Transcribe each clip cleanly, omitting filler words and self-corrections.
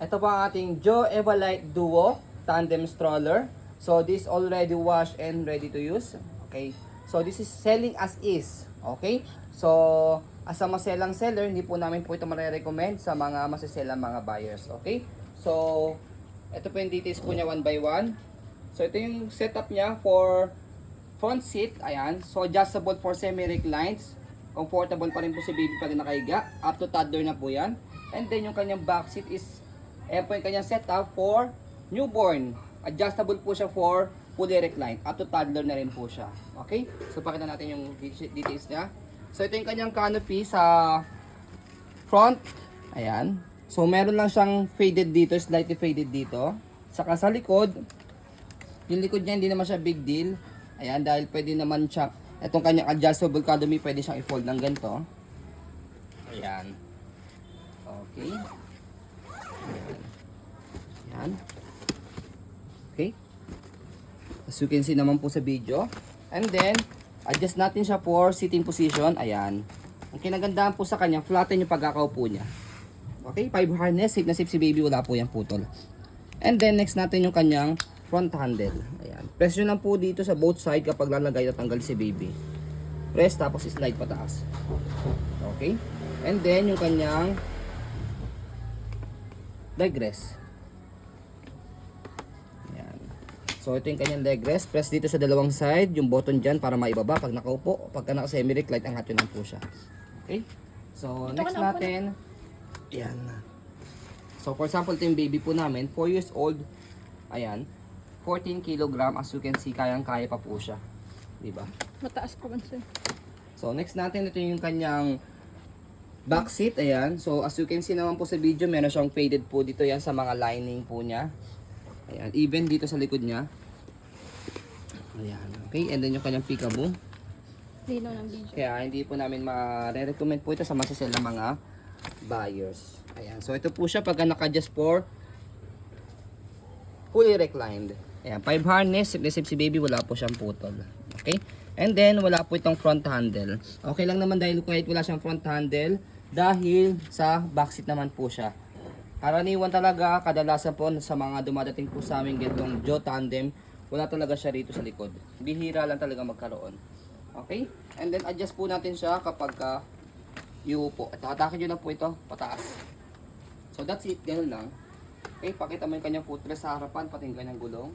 Ito po ang ating Joe Evalite Duo Tandem Stroller. So this already washed and ready to use. Okay. So this is selling as is. Okay. So as a maselang seller, hindi po namin po ito marirecommend sa mga maseselang mga buyers. Okay. So ito po yung details po niya one by one. So ito yung setup niya for front seat. Ayan. So adjustable for semi-reclines. Comfortable pa rin po si baby pag nakahiga. Up to toddler na po yan. And then yung kanyang back seat is, ayan po yung kanyang setup for newborn. Adjustable po siya for fully reclined. Up to toddler na rin po siya. Okay? So pakita natin yung details niya. So ito yung kanyang canopy sa front. Ayan. So meron lang siyang faded dito, slightly faded dito. Saka sa likod, yung likod niya hindi naman siya big deal. Ayan, dahil pwede naman siya, itong kanyang adjustable canopy, pwede siyang i-fold ng ganito. Ayan. Okay. Ayan. Okay. As you can see naman po sa video. And then, adjust natin siya for sitting position. Ayan. Ang kinagandahan po sa kanya, flatten yung pagkakaupo niya. Okay, 5 harness, safe na safe si baby, wala po yung putol. And then, next natin yung kanyang front handle. Ayan. Press nyo lang po dito sa both side kapag lalagay at tanggal si baby. Press, tapos slide pataas. Okay. And then, yung kanyang leg rest. Ayan. So, ito yung kanyang leg rest. Press dito sa dalawang side, yung button dyan para maibaba pag nakaupo. Pagka naka-semi-recline, angat yun lang po siya. Okay. So, next natin, ayan. So, for example, ito yung baby po namin, 4 years old. Ayan. 14 kg, as you can see, kayang-kaya pa po siya. Diba? Mataas pa man siya. So, next natin, ito yung kanyang back seat. Ayan. So, as you can see naman po sa video, meron siyang faded po dito yan sa mga lining po niya. Ayan. Even dito sa likod niya. Ayan. Okay. And then yung kanyang peekaboo. Lino ng video. Kaya hindi po namin ma-recommend po ito sa masasel ng mga buyers. Ayan. So, ito po siya pagka naka-adjust for fully reclined. Ayan. 5 harness. Safe si baby. Wala po siyang putol. Okay. And then, wala po itong front handle. Okay lang naman dahil kahit wala siyang front handle. Dahil sa backseat naman po siya. Karaniwan talaga, kadalasan po sa mga dumadating po sa amin ganitong Joe Tandem, wala talaga siya rito sa likod. Bihira lang talaga magkaroon. Okay? And then adjust po natin siya kapag iupo. At hatakin nyo lang po ito, pataas. So that's it, ganun lang. Okay, pakita mo yung kanyang footrest sa harapan, pati yung kanyang gulong.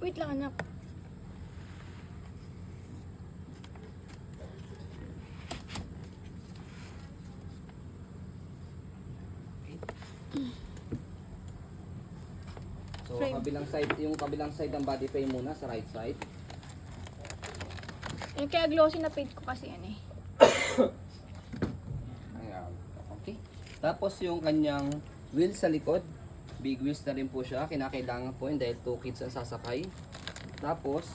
Wait lang anak. So Frame. yung kabilang side ng body frame muna sa right side. Yung kaya glossy na paint ko kasi yan eh. Ayan. Okay. Tapos yung kanyang wheel sa likod, big wheels na rin po siya. Kinakailangan po yun dahil 2 kids ang sasakay. Tapos,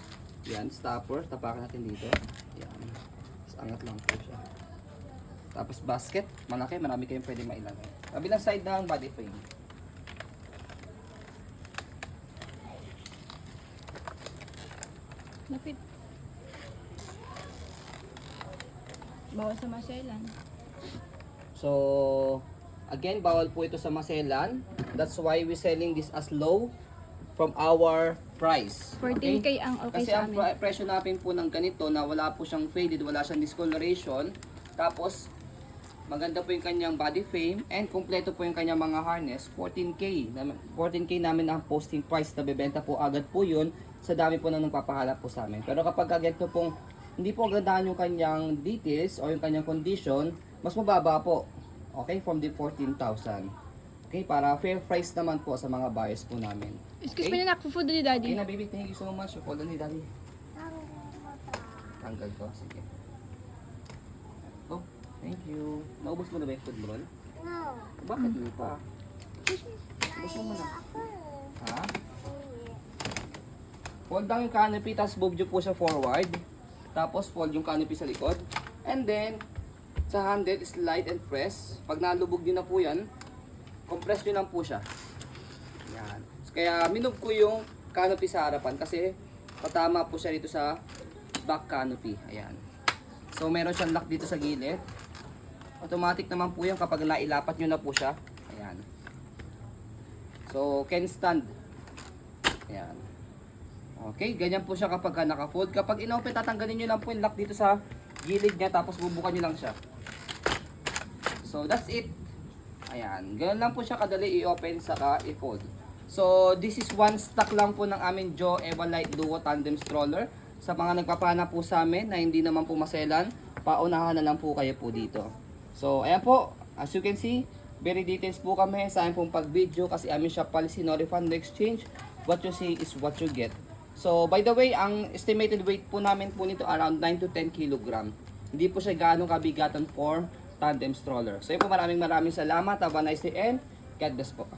yan, stopper. Tapakan natin dito. Yan. Tapos angat lang po siya. Tapos basket. Malaki. Marami kayong pwede mailagay. Kabilang side ng body frame. Lapit. Bawal sa maselan. So, again, bawal po ito sa maselan. That's why we selling this as low from our price. 14K ang okay Kasi sa ang amin. presyo natin po ng ganito na wala po siyang faded, wala siyang discoloration. Tapos, maganda po yung kanyang body frame and kompleto po yung kanyang mga harness. 14K. 14K namin ang posting price na bebenta po agad po yun sa dami po na nagpapahalap po sa amin. Pero kapag ganito pong hindi po agadahan yung kanyang details o yung kanyang condition, mas mababa po. Okay, from the 14,000. Okay, para fair price naman po sa mga buyers po namin. Excuse Okay? me na, food ni daddy. Okay na baby, thank you so much. Hold on ni daddy. Tanggal ko, sige. Oh, thank you. Naubos mo na ba yung food mo ron? No. Bakit hindi pa? Ubos mo muna. Ha? Fold lang yung canopy, tapos move nyo po siya forward. Tapos fold yung canopy sa likod. And then, sa handle, slide and press. Pag nalubog nyo na po yan, compress nyo lang po siya. Yan. Kaya minove ko yung canopy sa harapan kasi patama po siya dito sa back canopy. Ayan. So meron siyang lock dito sa gilid. At automatic naman po yan kapag nailapat nyo na po siya. Ayan. So, can stand. Ayan. Okay, ganyan po siya kapag naka-fold. Kapag in-open, tatanggalin nyo lang po yung lock dito sa gilid niya, tapos bubukan nyo lang siya. So, that's it. Ayan, ganyan lang po siya kadali i-open saka i-fold. So, this is one stock lang po ng aming Joe Evalite Duo Tandem Stroller. Sa mga nagpapana po sa amin na hindi naman po maselan, paunahan na lang po kayo po dito. So, ayan po, as you can see, very details po kami sa aming pong pag-video kasi aming shop policy no refund no exchange. What you see is what you get. So, by the way, ang estimated weight po namin po nito around 9 to 10 kg. Hindi po siya gaano kabigatan for tandem stroller. So, yun po, maraming salamat. Have a nice day and God bless po.